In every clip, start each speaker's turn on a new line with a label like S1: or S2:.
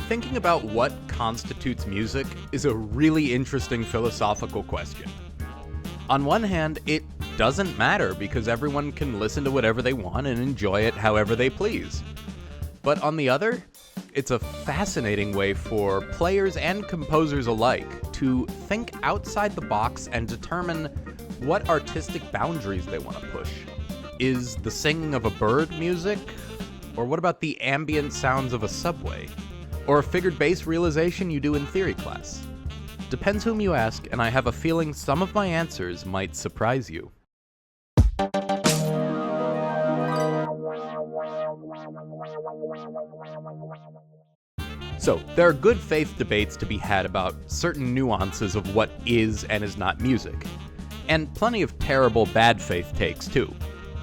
S1: Thinking about what constitutes music is a really interesting philosophical question. On one hand, it doesn't matter because everyone can listen to whatever they want and enjoy it however they please. But on the other, it's a fascinating way for players and composers alike to think outside the box and determine what artistic boundaries they want to push. Is the singing of a bird music? Or what about the ambient sounds of a subway? Or a figured bass realization you do in theory class? Depends whom you ask, and I have a feeling some of my answers might surprise you. So, there are good faith debates to be had about certain nuances of what is and is not music. And plenty of terrible bad faith takes, too.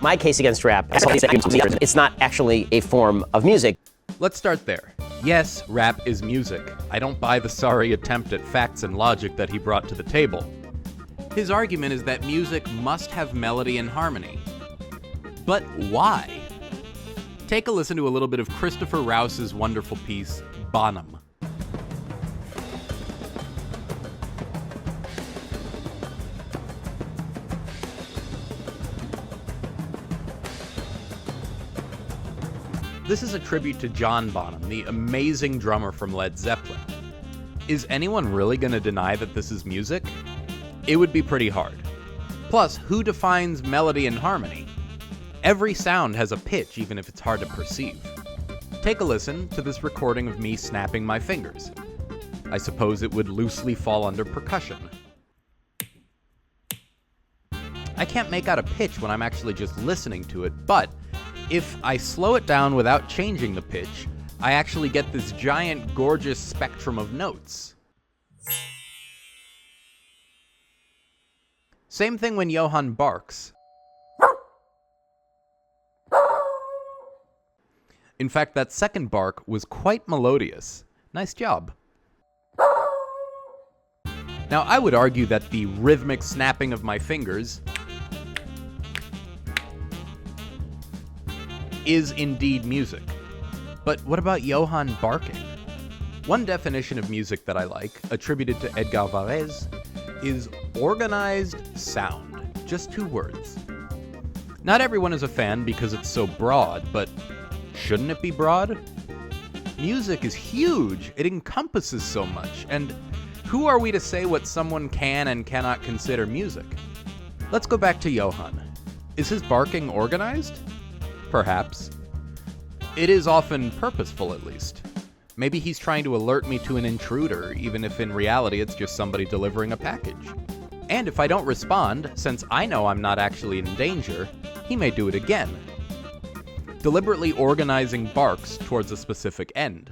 S2: My case against rap, it's not actually a form of music.
S1: Let's start there. Yes, rap is music. I don't buy the sorry attempt at facts and logic that he brought to the table. His argument is that music must have melody and harmony. But why? Take a listen to a little bit of Christopher Rouse's wonderful piece, Bonham. This is a tribute to John Bonham, the amazing drummer from Led Zeppelin. Is anyone really going to deny that this is music? It would be pretty hard. Plus, who defines melody and harmony? Every sound has a pitch, even if it's hard to perceive. Take a listen to this recording of me snapping my fingers. I suppose it would loosely fall under percussion. I can't make out a pitch when I'm actually just listening to it, but if I slow it down without changing the pitch, I actually get this giant, gorgeous spectrum of notes. Same thing when Johann barks. In fact, that second bark was quite melodious. Nice job. Now, I would argue that the rhythmic snapping of my fingers is indeed music. But what about Johann barking? One definition of music that I like, attributed to Edgar Varèse, is organized sound. Just 2 words. Not everyone is a fan because it's so broad, but shouldn't it be broad? Music is huge. It encompasses so much. And who are we to say what someone can and cannot consider music? Let's go back to Johann. Is his barking organized? Perhaps. It is often purposeful, at least. Maybe he's trying to alert me to an intruder, even if in reality it's just somebody delivering a package. And if I don't respond, since I know I'm not actually in danger, he may do it again. Deliberately organizing barks towards a specific end.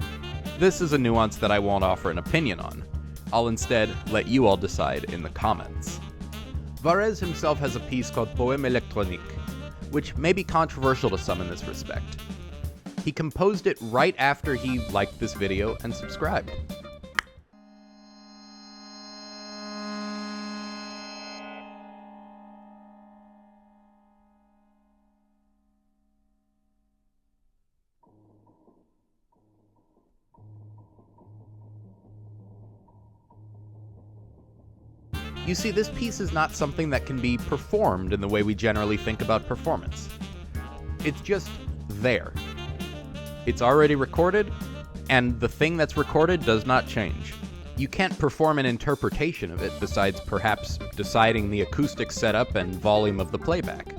S1: This is a nuance that I won't offer an opinion on. I'll instead let you all decide in the comments. Varèse himself has a piece called Poème électronique, which may be controversial to some in this respect. He composed it right after he liked this video and subscribed. You see, this piece is not something that can be performed in the way we generally think about performance. It's just there. It's already recorded, and the thing that's recorded does not change. You can't perform an interpretation of it besides perhaps deciding the acoustic setup and volume of the playback.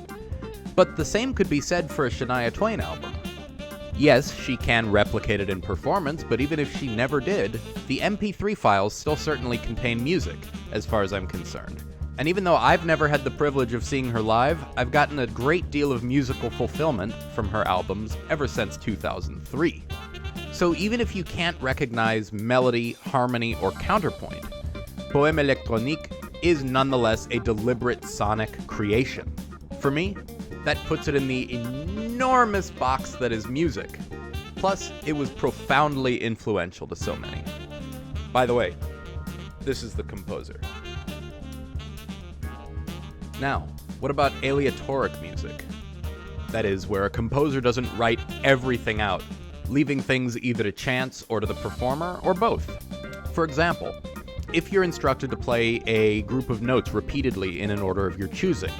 S1: But the same could be said for a Shania Twain album. Yes, she can replicate it in performance, but even if she never did, the MP3 files still certainly contain music, as far as I'm concerned. And even though I've never had the privilege of seeing her live, I've gotten a great deal of musical fulfillment from her albums ever since 2003. So even if you can't recognize melody, harmony, or counterpoint, Poème électronique is nonetheless a deliberate sonic creation. For me, that puts it in the enormous box that is music. Plus, it was profoundly influential to so many. By the way, this is the composer. Now, what about aleatoric music? That is, where a composer doesn't write everything out, leaving things either to chance or to the performer, or both. For example, if you're instructed to play a group of notes repeatedly in an order of your choosing.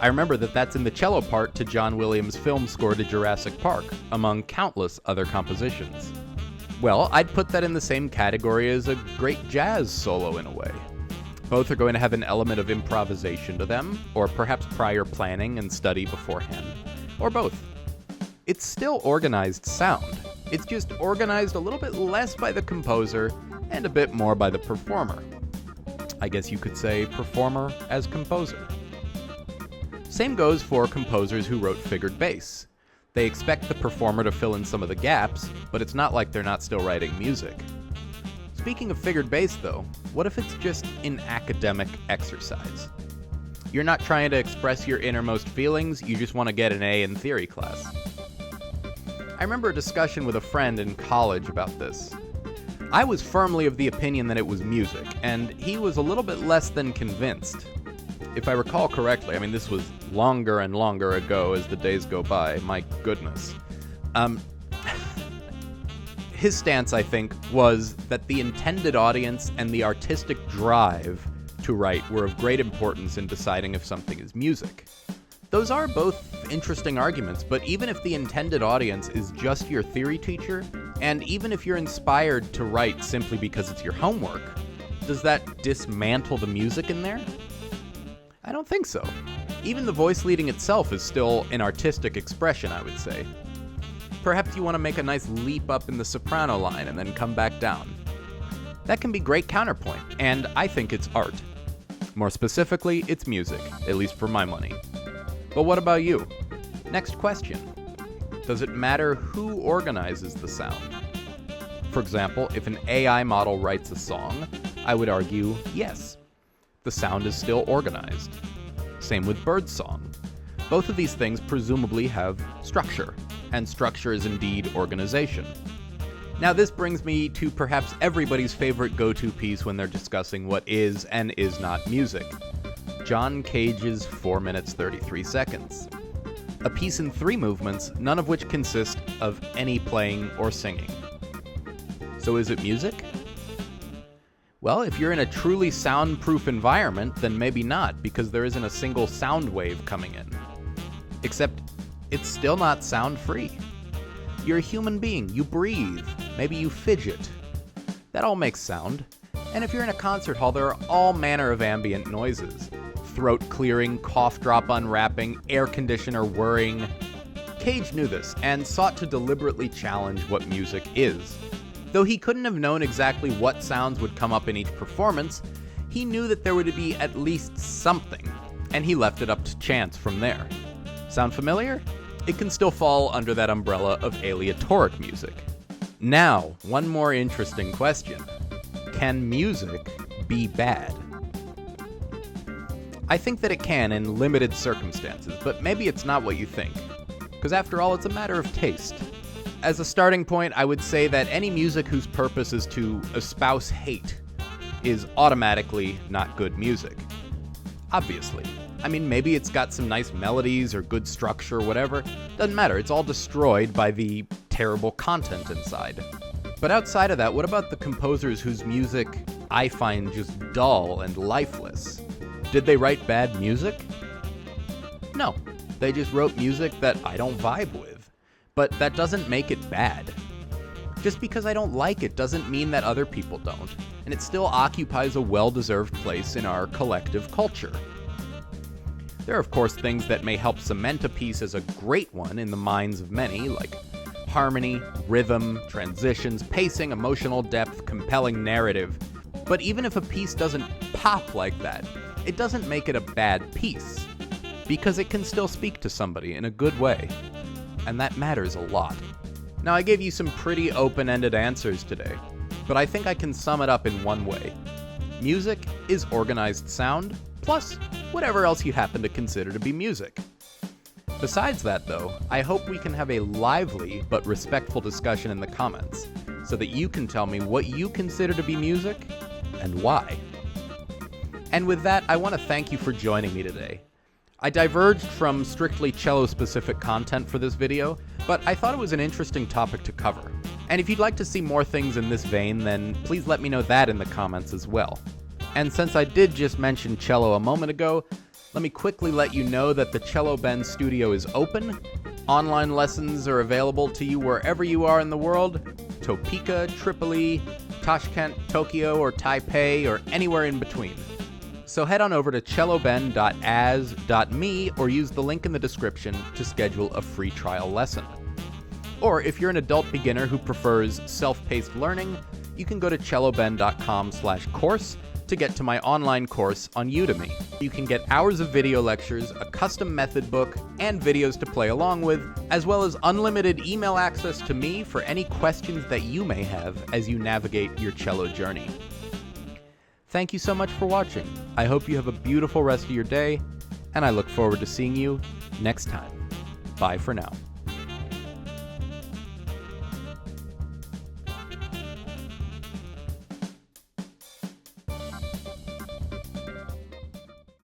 S1: I remember that that's in the cello part to John Williams' film score to Jurassic Park, among countless other compositions. Well, I'd put that in the same category as a great jazz solo in a way. Both are going to have an element of improvisation to them, or perhaps prior planning and study beforehand, or both. It's still organized sound. It's just organized a little bit less by the composer and a bit more by the performer. I guess you could say performer as composer. Same goes for composers who wrote figured bass. They expect the performer to fill in some of the gaps, but it's not like they're not still writing music. Speaking of figured bass though, what if it's just an academic exercise? You're not trying to express your innermost feelings, you just want to get an A in theory class. I remember a discussion with a friend in college about this. I was firmly of the opinion that it was music, and he was a little bit less than convinced. If I recall correctly, this was longer and longer ago as the days go by, my goodness. His stance, I think, was that the intended audience and the artistic drive to write were of great importance in deciding if something is music. Those are both interesting arguments, but even if the intended audience is just your theory teacher, and even if you're inspired to write simply because it's your homework, does that dismantle the music in there? I don't think so. Even the voice leading itself is still an artistic expression, I would say. Perhaps you want to make a nice leap up in the soprano line and then come back down. That can be great counterpoint, and I think it's art. More specifically, it's music, at least for my money. But what about you? Next question. Does it matter who organizes the sound? For example, if an AI model writes a song, I would argue yes. The sound is still organized. Same with birdsong. Both of these things presumably have structure, and structure is indeed organization. Now this brings me to perhaps everybody's favorite go-to piece when they're discussing what is and is not music. John Cage's 4 minutes 33 seconds. A piece in 3 movements, none of which consist of any playing or singing. So is it music? Well, if you're in a truly soundproof environment, then maybe not, because there isn't a single sound wave coming in. Except, it's still not sound-free. You're a human being, you breathe, maybe you fidget. That all makes sound. And if you're in a concert hall, there are all manner of ambient noises. Throat clearing, cough drop unwrapping, air conditioner whirring. Cage knew this, and sought to deliberately challenge what music is. Though he couldn't have known exactly what sounds would come up in each performance, he knew that there would be at least something, and he left it up to chance from there. Sound familiar? It can still fall under that umbrella of aleatoric music. Now, one more interesting question. Can music be bad? I think that it can in limited circumstances, but maybe it's not what you think. Because after all, it's a matter of taste. As a starting point, I would say that any music whose purpose is to espouse hate is automatically not good music. Obviously. Maybe it's got some nice melodies or good structure or whatever. Doesn't matter, it's all destroyed by the terrible content inside. But outside of that, what about the composers whose music I find just dull and lifeless? Did they write bad music? No. They just wrote music that I don't vibe with. But that doesn't make it bad. Just because I don't like it doesn't mean that other people don't, and it still occupies a well-deserved place in our collective culture. There are of course things that may help cement a piece as a great one in the minds of many, like harmony, rhythm, transitions, pacing, emotional depth, compelling narrative. But even if a piece doesn't pop like that, it doesn't make it a bad piece, because it can still speak to somebody in a good way. And that matters a lot. Now, I gave you some pretty open-ended answers today, but I think I can sum it up in one way. Music is organized sound, plus whatever else you happen to consider to be music. Besides that, though, I hope we can have a lively but respectful discussion in the comments, so that you can tell me what you consider to be music, and why. And with that, I want to thank you for joining me today. I diverged from strictly cello-specific content for this video, but I thought it was an interesting topic to cover. And if you'd like to see more things in this vein, then please let me know that in the comments as well. And since I did just mention cello a moment ago, let me quickly let you know that the Cello Ben studio is open. Online lessons are available to you wherever you are in the world: Topeka, Tripoli, Tashkent, Tokyo, or Taipei, or anywhere in between. So head on over to celloben.as.me or use the link in the description to schedule a free trial lesson. Or if you're an adult beginner who prefers self-paced learning, you can go to celloben.com/course to get to my online course on Udemy. You can get hours of video lectures, a custom method book, and videos to play along with, as well as unlimited email access to me for any questions that you may have as you navigate your cello journey. Thank you so much for watching. I hope you have a beautiful rest of your day, and I look forward to seeing you next time. Bye for now.